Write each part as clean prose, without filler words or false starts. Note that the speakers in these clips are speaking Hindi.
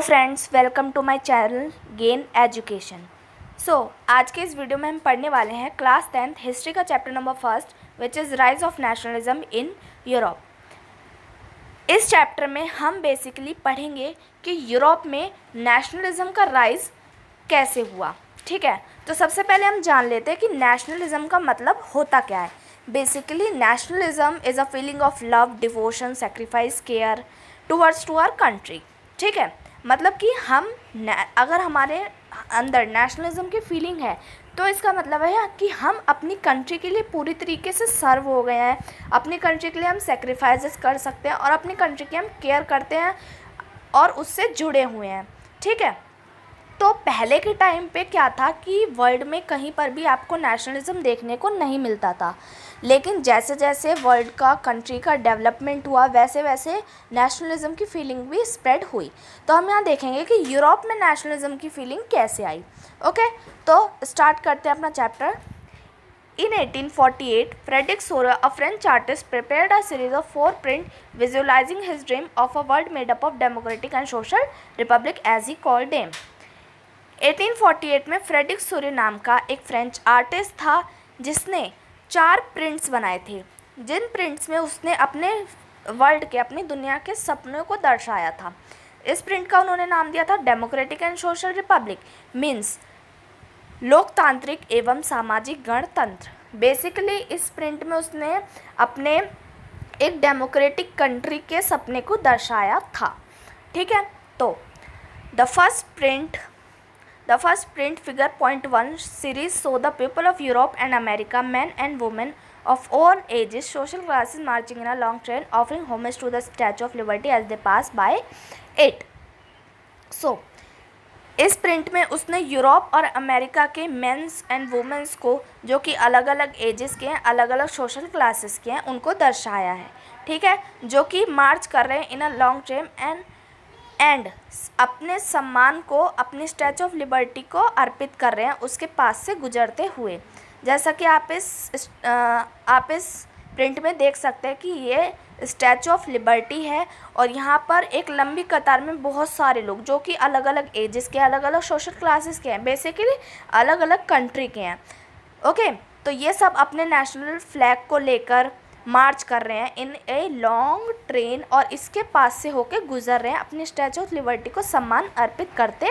Friends, welcome to my channel gain education. आज के इस वीडियो में हम पढ़ने वाले हैं क्लास 10th हिस्ट्री का chapter number 1 which is rise of nationalism in Europe. इस चैप्टर में हम बेसिकली पढ़ेंगे कि यूरोप में नेशनलिज्म का राइज कैसे हुआ। ठीक है, तो सबसे पहले हम जान लेते हैं कि नेशनलिज्म का मतलब होता क्या है। Basically nationalism is a feeling of love, devotion, sacrifice, care towards to our country. ठीक है, मतलब कि हम अगर हमारे अंदर नेशनलिज्म की फीलिंग है तो इसका मतलब है कि हम अपनी कंट्री के लिए पूरी तरीके से सर्व हो गए हैं, अपनी कंट्री के लिए हम सेक्रीफाइसेस कर सकते हैं और अपनी कंट्री की हम केयर करते हैं और उससे जुड़े हुए हैं। ठीक है, तो पहले के टाइम पे क्या था कि वर्ल्ड में कहीं पर भी आपको नेशनलिज्म देखने को नहीं मिलता था, लेकिन जैसे जैसे वर्ल्ड का कंट्री का डेवलपमेंट हुआ वैसे वैसे नेशनलिज्म की फीलिंग भी स्प्रेड हुई। तो हम यहाँ देखेंगे कि यूरोप में नेशनलिज्म की फीलिंग कैसे आई। ओके, तो स्टार्ट करते हैं अपना chapter. In 1848, Frederick Sorer, a French artist, prepared a series of 4 prints visualizing his dream of a world made up of democratic and social republic as he called them. 1848 में फ्रेडरिक सोरे नाम का एक फ्रेंच आर्टिस्ट था जिसने 4 प्रिंट्स बनाए थे, जिन प्रिंट्स में उसने अपने वर्ल्ड के, अपनी दुनिया के सपनों को दर्शाया था। इस प्रिंट का उन्होंने नाम दिया था democratic and social Republic, means लोकतांत्रिक एवं सामाजिक गणतंत्र। बेसिकली इस प्रिंट में उसने अपने एक डेमोक्रेटिक कंट्री के सपने को दर्शाया था। ठीक है, तो the first print figure .1 series show the people of Europe and America, men and women of all ages, social classes marching in a long train, offering homage to the Statue of Liberty as they pass by it. So, इस प्रिंट में उसने यूरोप और अमेरिका के मेंस एंड वुमेंस को, जो कि अलग अलग एजेस के हैं, अलग अलग सोशल क्लासेस के हैं, उनको दर्शाया है। ठीक है, जो कि मार्च कर रहे हैं इन अ लॉन्ग ट्रेन एंड अपने सम्मान को, अपने स्टैचू ऑफ लिबर्टी को अर्पित कर रहे हैं उसके पास से गुजरते हुए। जैसा कि आप इस प्रिंट में देख सकते हैं कि ये स्टैचू ऑफ लिबर्टी है और यहाँ पर एक लंबी कतार में बहुत सारे लोग, जो कि अलग अलग एजेस के, अलग अलग सोशल क्लासेस के हैं, बेसिकली अलग अलग कंट्री के हैं। ओके, तो ये सब अपने नेशनल फ्लैग को लेकर मार्च कर रहे हैं इन ए लॉन्ग ट्रेन और इसके पास से होके गुजर रहे हैं अपनी स्टैचू ऑफ लिबर्टी को सम्मान अर्पित करते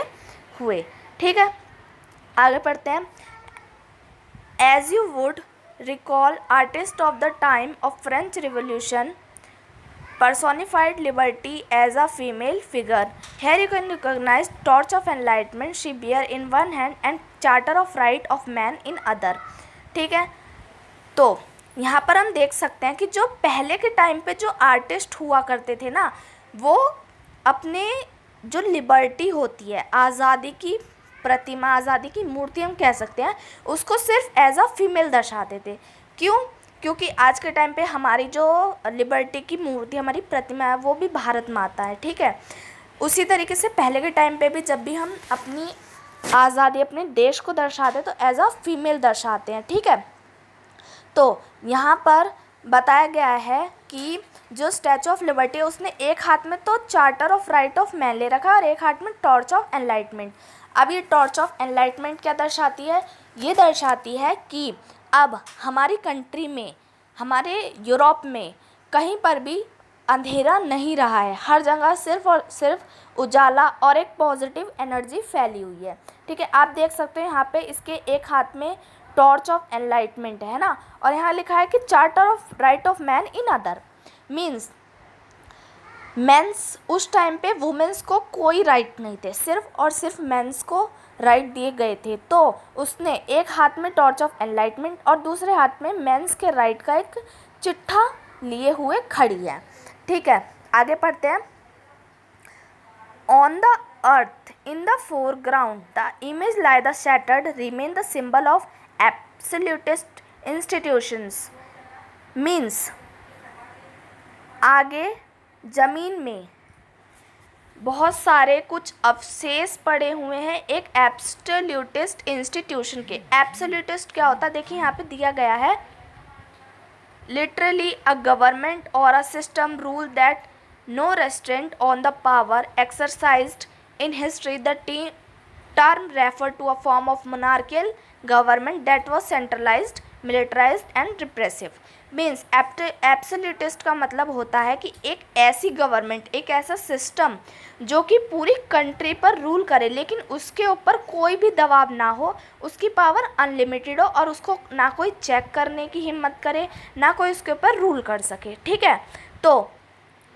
हुए। ठीक है, आगे पढ़ते हैं। As you would recall artist of the time of French revolution personified liberty as a female figure. Here you can recognize torch of enlightenment she bear in one hand and charter of right of man in other. ठीक है, तो यहाँ पर हम देख सकते हैं कि जो पहले के टाइम पे जो आर्टिस्ट हुआ करते थे ना, वो अपने जो लिबर्टी होती है, आज़ादी की प्रतिमा, आज़ादी की मूर्ति हम कह सकते हैं, उसको सिर्फ एज अ फीमेल दर्शाते थे। क्यों? क्योंकि आज के टाइम पे हमारी जो लिबर्टी की मूर्ति, हमारी प्रतिमा है, वो भी भारत माता है। ठीक है, उसी तरीके से पहले के टाइम पे भी जब भी हम अपनी आज़ादी, अपने देश को दर्शाते हैं तो एज अ फीमेल दर्शाते हैं। ठीक है, तो यहाँ पर बताया गया है कि जो स्टैचू ऑफ लिबर्टी है उसने एक हाथ में तो charter of right of man ले रखा है और एक हाथ में टॉर्च ऑफ एनलाइटमेंट। अब ये टॉर्च ऑफ एनलाइटमेंट क्या दर्शाती है? ये दर्शाती है कि अब हमारी कंट्री में, हमारे यूरोप में कहीं पर भी अंधेरा नहीं रहा है, हर जगह सिर्फ और सिर्फ उजाला और एक पॉजिटिव एनर्जी फैली हुई है। ठीक है, आप देख सकते हैं यहाँ पे इसके एक हाथ में टॉर्च ऑफ एनलाइटमेंट है ना, और यहाँ लिखा है कि charter of right of man in other, means mens, उस टाइम पे वुमेंस को कोई राइट नहीं थे, सिर्फ और सिर्फ मेंस को राइट दिए गए थे। तो उसने एक हाथ में टॉर्च ऑफ एनलाइटमेंट और दूसरे हाथ में मेंस के राइट का एक चिट्ठा लिए हुए खड़ी है। ठीक है, आगे पढ़ते हैं। On the earth in the foreground the image lie the shattered remain the symbol of absolutist institutions, means आगे ज़मीन में बहुत सारे कुछ अवशेष पड़े हुए हैं एक एब्सोल्यूटिस्ट इंस्टीट्यूशन के। एब्सोल्यूटिस्ट क्या होता है? देखिए यहाँ पे दिया गया है, लिटरली अ गवर्नमेंट और a system rule that no restraint on the power exercised in history, the term referred to a form of monarchical government that was centralized, militarized and repressive. Means absolutist का मतलब होता है कि एक ऐसी गवर्नमेंट, एक ऐसा सिस्टम जो कि पूरी कंट्री पर रूल करे, लेकिन उसके ऊपर कोई भी दबाव ना हो, उसकी पावर अनलिमिटेड हो और उसको ना कोई चेक करने की हिम्मत करे, ना कोई उसके ऊपर रूल कर सके. ठीक है, तो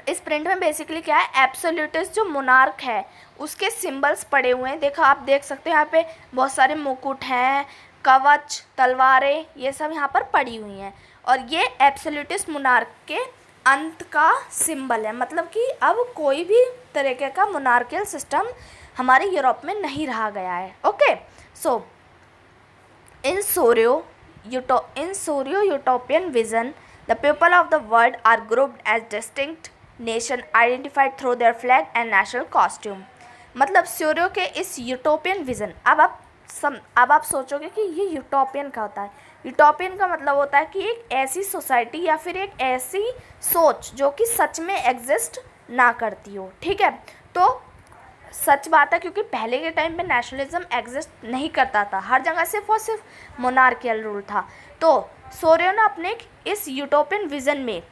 इस प्रिंट में बेसिकली क्या है, एब्सोल्यूटिस्ट जो मोनार्क है उसके सिंबल्स पड़े हुए हैं. देखो, आप देख सकते हैं यहाँ पे बहुत सारे मुकुट हैं, कवच, तलवारें, ये सब यहाँ पर पड़ी हुई हैं. और ये एब्सोल्यूटिस्ट मोनार्क के अंत का सिंबल है, मतलब कि अब कोई भी तरीके का मोनार्कियल सिस्टम हमारे यूरोप में नहीं रहा गया है. Okay, so in Sorio utopian vision the people of the world are grouped as distinct nation identified through their flag and national costume. मतलब सूर्यो के इस यूटोपियन विज़न, अब आप सोचोगे कि ये यूटोपियन क्या होता है. यूटोपियन का मतलब होता है कि एक ऐसी सोसाइटी या फिर एक ऐसी सोच जो कि सच में एग्जिस्ट ना करती हो. ठीक है, तो सच बात है, क्योंकि पहले के टाइम पे नेशनलिज्म एग्जिस्ट नहीं करता था, हर जगह सिर्फ और सिर्फ मोनार्कियल रूल था. तो सोरियो ने अपने इस यूटोपियन विज़न में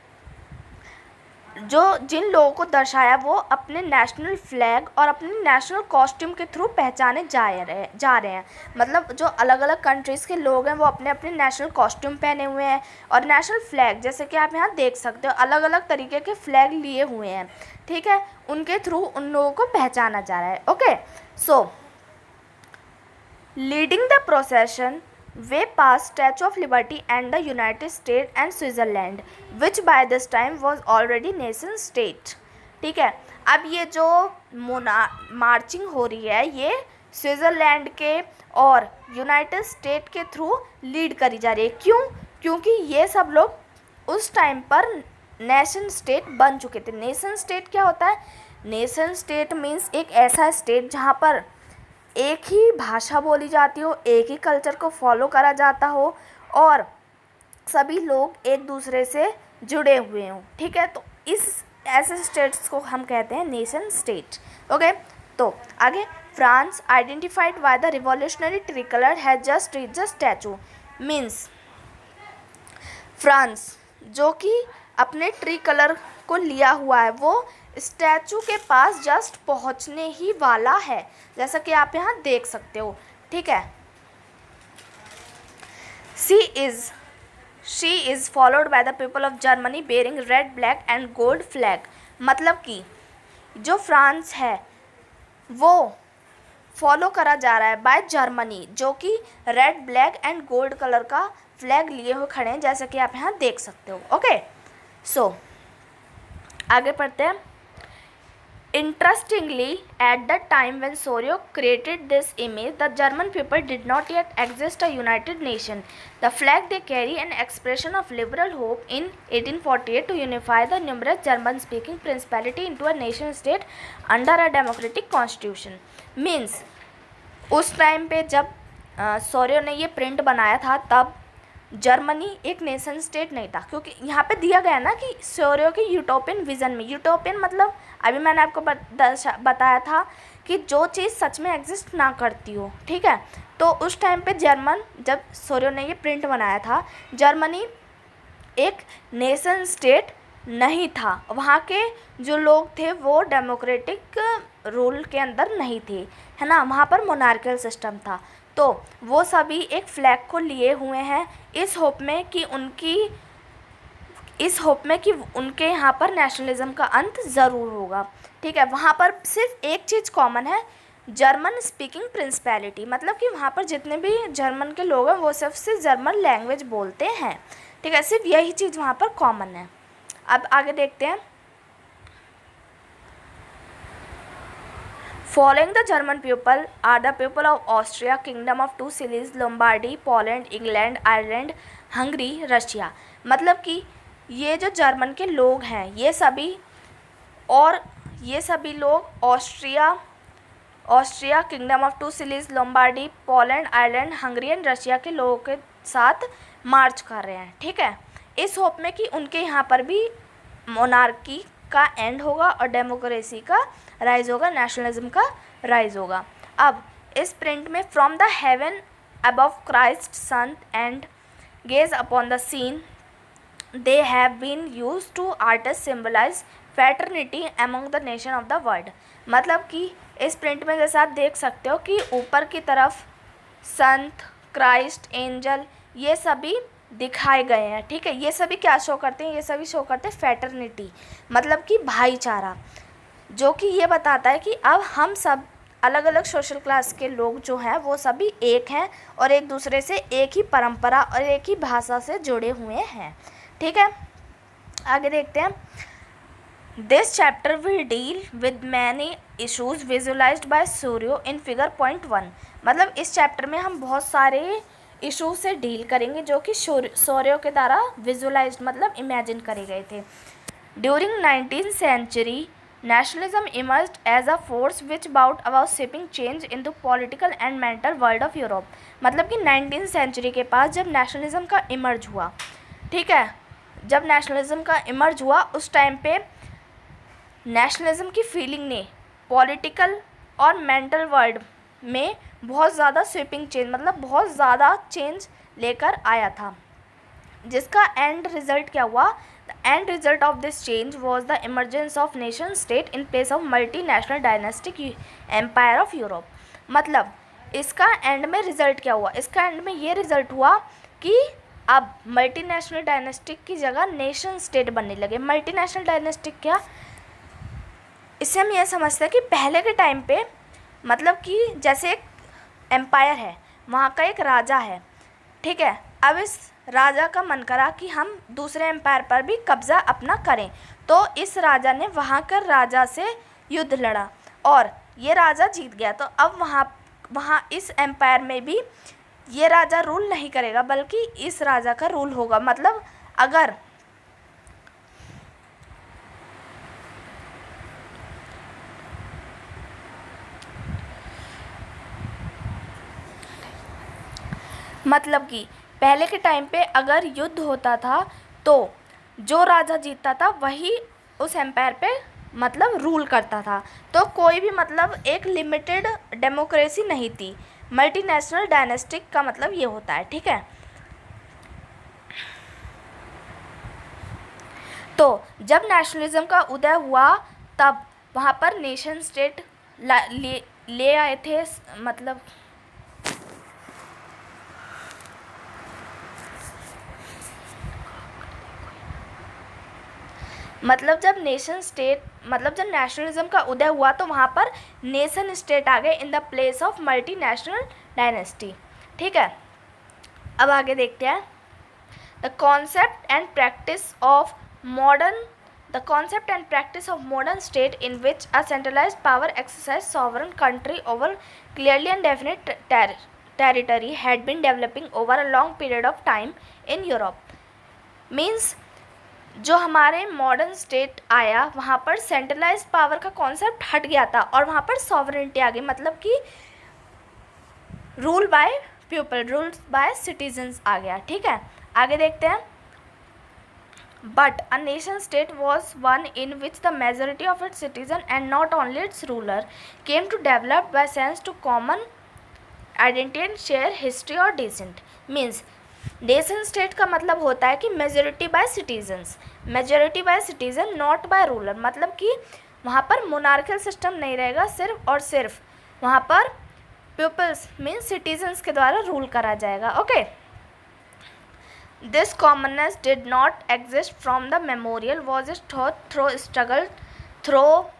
जो जिन लोगों को दर्शाया वो अपने नेशनल फ्लैग और अपने नेशनल कॉस्ट्यूम के थ्रू पहचाने जा रहे हैं. मतलब जो अलग अलग कंट्रीज़ के लोग हैं वो अपने अपने नेशनल कॉस्ट्यूम पहने हुए हैं और नेशनल फ्लैग, जैसे कि आप यहाँ देख सकते हो, अलग अलग तरीके के फ्लैग लिए हुए हैं. ठीक है, उनके थ्रू उन लोगों को पहचाना जा रहा है. Okay, so leading the procession we pass Statue of Liberty and the United State and Switzerland which by this time was already nation state. ठीक है, अब ये जो मार्चिंग हो रही है ये स्विट्ज़रलैंड के और यूनाइटेड स्टेट के थ्रू लीड करी जा रही है. क्यों? क्योंकि ये सब लोग उस टाइम पर नेशन स्टेट बन चुके थे. नेशन स्टेट क्या होता है? नेशन स्टेट मीन्स एक ऐसा स्टेट जहाँ पर एक ही भाषा बोली जाती हो, एक ही कल्चर को फॉलो करा जाता हो और सभी लोग एक दूसरे से जुड़े हुए हों. ठीक है, तो इस ऐसे स्टेट्स को हम कहते हैं नेशन स्टेट. ओके, तो आगे, France identified by the revolutionary tricolour has just reach the statue. Means France जो कि अपने ट्री कलर को लिया हुआ है वो स्टैचू के पास जस्ट पहुंचने ही वाला है, जैसा कि आप यहाँ देख सकते हो. ठीक है, she is followed by the people of Germany bearing red, black and gold flag. मतलब कि जो फ्रांस है वो फॉलो करा जा रहा है बाय जर्मनी, जो कि red, black and gold colour का फ्लैग लिए हुए खड़े हैं, जैसा कि आप यहाँ देख सकते हो. ओके, सो आगे पढ़ते हैं. Interestingly, at the time when Sorio created this image, the German people did not yet exist a united nation. The flag they carry an expression of liberal hope in 1848 to unify the numerous German-speaking principality into a nation-state under a democratic constitution. Means उस टाइम पे जब सोरियो ने ये प्रिंट बनाया था तब जर्मनी एक नेशन स्टेट नहीं था, क्योंकि यहाँ पे दिया गया ना कि सोरियो के यूटोपियन विज़न में, यूटोपियन मतलब अभी मैंने आपको बताया था कि जो चीज़ सच में एग्जिस्ट ना करती हो. ठीक है, तो उस टाइम पे जब सोरियो ने ये प्रिंट बनाया था, जर्मनी एक नेशन स्टेट नहीं था. वहाँ के जो लोग थे वो डेमोक्रेटिक रूल के अंदर नहीं थे, है ना, वहाँ पर मोनार्कियल सिस्टम था. तो वो सभी एक फ्लैग को लिए हुए हैं इस होप में कि उनके यहाँ पर नेशनलिज्म का अंत ज़रूर होगा. ठीक है, वहाँ पर सिर्फ एक चीज़ कॉमन है, जर्मन स्पीकिंग प्रिंसिपैलिटी, मतलब कि वहाँ पर जितने भी जर्मन के लोग हैं वो सिर्फ जर्मन लैंग्वेज बोलते हैं. ठीक है, सिर्फ यही चीज़ वहाँ पर कॉमन है. अब आगे देखते हैं. Following the German people are the people of Austria, Kingdom of Two Cities, Lombardy, Poland, England, Ireland, Hungary, Russia. मतलब कि ये जो जर्मन के लोग हैं ये सभी लोग Austria, kingdom of two cities, Lombardy, Poland, Ireland, Hungary and Russia के लोगों के साथ मार्च कर रहे हैं. ठीक है, इस होप में कि उनके यहाँ पर भी मोनार्की का एंड होगा और डेमोक्रेसी का राइज होगा, नेशनलिज्म का राइज होगा। अब इस प्रिंट में from the haven above Christ Son and gaze upon the scene they have been used to artists symbolize fraternity among the nation of the world। मतलब कि इस प्रिंट में जैसे आप देख सकते हो कि ऊपर की तरफ संत, क्राइस्ट, एंजल ये सभी दिखाए गए हैं। ठीक है, ये सभी क्या शो करते हैं? ये सभी शो करते हैं फ्रेटर्निटी, मतलब कि भाईचारा, जो कि ये बताता है कि अब हम सब अलग अलग सोशल क्लास के लोग जो हैं वो सभी एक हैं और एक दूसरे से एक ही परंपरा और एक ही भाषा से जुड़े हुए हैं। ठीक है, आगे देखते हैं। This chapter will deal with many issues visualised by Sorrieu in figure point 1। मतलब इस चैप्टर में हम बहुत सारे इशू से डील करेंगे जो कि सूर्यो के द्वारा विजुलाइज्ड मतलब इमेजिन करे गए थे। During 19th century nationalism emerged as a force which brought about shaping change in the political and mental world of Europe। मतलब कि 19th century के पास जब नेशनलिज्म का इमर्ज हुआ, ठीक है, जब नेशनलिज्म का इमर्ज हुआ उस टाइम पे नेशनलिज्म की फीलिंग ने पॉलिटिकल और मेंटल वर्ल्ड में बहुत ज़्यादा स्वीपिंग चेंज मतलब बहुत ज़्यादा चेंज लेकर आया था, जिसका एंड रिजल्ट क्या हुआ? The end result of this change was the emergence of nation state in place of multinational dynastic empire of Europe। मतलब इसका एंड में रिजल्ट क्या हुआ? इसका एंड में ये रिजल्ट हुआ कि अब मल्टीनेशनल डायनेस्टिक की जगह नेशन स्टेट बनने लगे। मल्टीनेशनल डायनेस्टिक क्या? इससे हम ये समझते हैं कि पहले के टाइम पे मतलब कि जैसे एक एम्पायर है, वहाँ का एक राजा है, ठीक है, अब इस राजा का मन करा कि हम दूसरे एम्पायर पर भी कब्ज़ा अपना करें, तो इस राजा ने वहाँ कर राजा से युद्ध लड़ा और ये राजा जीत गया। तो अब वहाँ इस एम्पायर में भी ये राजा रूल नहीं करेगा बल्कि इस राजा का रूल होगा। मतलब अगर मतलब कि पहले के टाइम पे अगर युद्ध होता था तो जो राजा जीतता था वही उस एम्पायर पे मतलब रूल करता था। तो कोई भी मतलब एक लिमिटेड डेमोक्रेसी नहीं थी। मल्टीनेशनल डायनेस्टिक का मतलब ये होता है। ठीक है, तो जब नेशनलिज्म का उदय हुआ तब वहाँ पर नेशन स्टेट ले आए थे। मतलब जब जब नेशनलिज्म का उदय हुआ तो वहाँ पर नेशन स्टेट आ गए in the place of multinational dynasty. ठीक है, अब आगे देखते हैं। The concept and practice of modern state in which a centralised power exercise sovereign country over clearly and definite territory had been developing over a long period of time in Europe. Means जो हमारे मॉडर्न स्टेट आया वहाँ पर सेंट्रलाइज्ड पावर का कॉन्सेप्ट हट गया था और वहाँ पर सॉवरेनिटी आ गई, मतलब कि rule by people, rules by citizens आ गया। ठीक है, आगे देखते हैं। But a nation state was one in which the majority of its citizen and not only its ruler came to develop by sense to common identity and share history और डिसेंट। मीन्स नेशन स्टेट का मतलब होता है कि majority by citizen not by ruler. मतलब कि वहाँ पर मोनार्कियल सिस्टम नहीं रहेगा, सिर्फ और सिर्फ वहाँ पर पीपल्स मीन्स सिटीजन्स के द्वारा रूल करा जाएगा। Okay, this commonness did not exist from the memorial was it through struggle through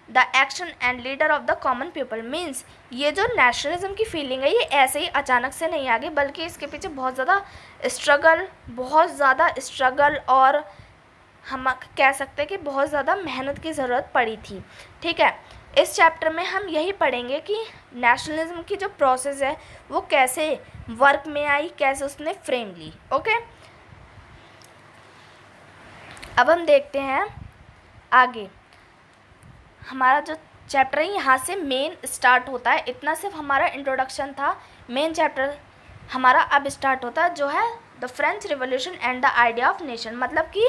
the action and leader of the common people. Means ये जो नेशनलिज्म की फीलिंग है ये ऐसे ही अचानक से नहीं आ गई, बल्कि इसके पीछे बहुत ज़्यादा स्ट्रगल और हम कह सकते हैं कि बहुत ज़्यादा मेहनत की ज़रूरत पड़ी थी। ठीक है, इस चैप्टर में हम यही पढ़ेंगे कि नेशनलिज्म की जो प्रोसेस है वो कैसे वर्क में आई, कैसे उसने फ्रेम ली। ओके, अब हम देखते हैं आगे। हमारा जो चैप्टर है यहाँ से मेन स्टार्ट होता है। इतना सिर्फ हमारा इंट्रोडक्शन था। मेन चैप्टर हमारा अब स्टार्ट होता है जो है the French revolution and the idea of nation. मतलब कि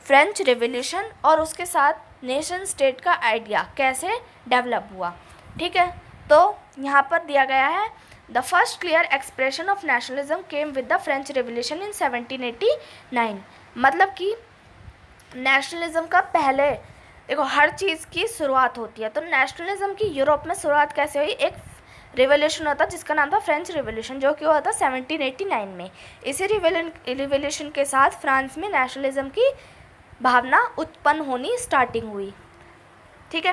फ्रेंच रिवॉल्यूशन और उसके साथ नेशन स्टेट का आइडिया कैसे डेवलप हुआ। ठीक है, तो यहाँ पर दिया गया है the first clear expression of nationalism came with the French revolution in 1789। मतलब कि नेशनलिज्म का पहले, देखो हर चीज़ की शुरुआत होती है, तो नेशनलिज्म की यूरोप में शुरुआत कैसे हुई, एक रिवॉल्यूशन होता जिसका नाम था फ्रेंच रिवॉल्यूशन, जो कि हुआ था 1789 में। इसी रिवॉल्यूशन के साथ फ्रांस में नेशनलिज्म की भावना उत्पन्न होनी स्टार्टिंग हुई। ठीक है,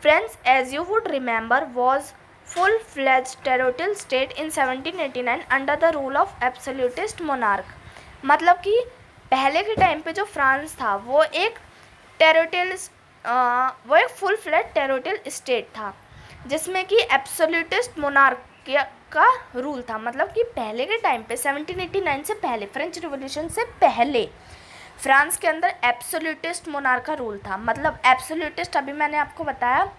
France as you would remember was full fledged territorial state in 1789 under the rule of absolutist monarch. मतलब कि पहले के टाइम पे जो फ्रांस था वो एक फुल फ्लेज टेरिटोरियल स्टेट था जिसमें कि एब्सोल्यूटिस्ट मोनार्क का रूल था। मतलब कि पहले के टाइम पे 1789 से पहले, फ्रेंच रिवॉल्यूशन से पहले फ्रांस के अंदर एब्सोल्यूटिस्ट मोनार्क का रूल था। मतलब एब्सोल्यूटिस्ट, अभी मैंने आपको बताया,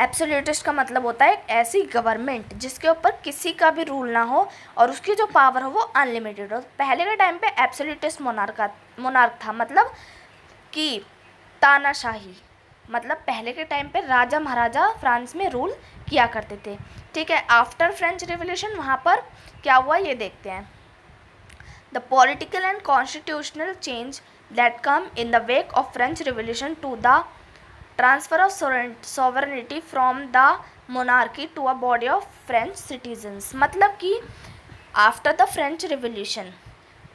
एब्सोल्यूटिस्ट का मतलब होता है एक ऐसी गवर्नमेंट जिसके ऊपर किसी का भी रूल ना हो और उसकी जो पावर हो वो अनलिमिटेड हो। पहले के टाइम पे एब्सोल्यूटिस्ट मोनार्क था, मतलब कि तानाशाही, मतलब पहले के टाइम पे राजा महाराजा फ्रांस में रूल किया करते थे। ठीक है, आफ्टर फ्रेंच रिवॉल्यूशन वहाँ पर क्या हुआ ये देखते हैं। The political and constitutional change that came in the wake of French revolution to the transfer of sovereignty from the monarchy to a body of French citizens. मतलब कि आफ्टर द फ्रेंच रिवॉल्यूशन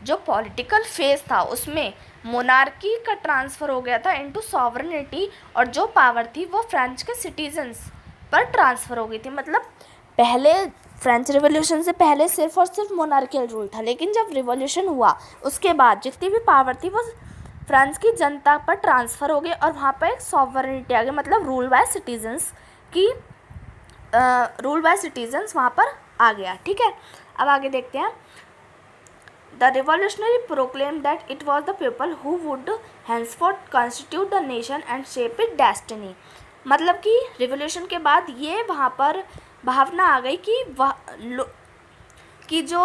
जो पॉलिटिकल फेज था उसमें मोनार्की का ट्रांसफ़र हो गया था इनटू सॉवरेनिटी, और जो पावर थी वो फ्रेंच के सिटीजन्स पर ट्रांसफ़र हो गई थी। मतलब पहले फ्रेंच रिवॉल्यूशन से पहले सिर्फ और सिर्फ मोनार्कियल रूल था, लेकिन जब रिवॉल्यूशन हुआ उसके बाद जितनी भी पावर थी वो फ्रांस की जनता पर ट्रांसफ़र हो गई और वहाँ पर एक सॉवरेनिटी आ गई, मतलब रूल बाय सिटीजन्स वहाँ पर आ गया। ठीक है, अब आगे देखते हैं। The revolutionary proclaimed that it was the people who would henceforth constitute the nation and shape its destiny। मतलब कि रिवॉल्यूशन के बाद ये वहाँ पर भावना आ गई कि जो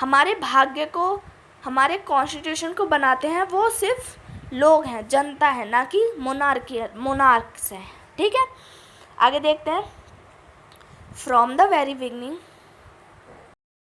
हमारे भाग्य को, हमारे कॉन्स्टिट्यूशन को बनाते हैं वो सिर्फ लोग हैं, जनता है, ना कि मोनार्क्स हैं। ठीक है, आगे देखते हैं। From the very beginning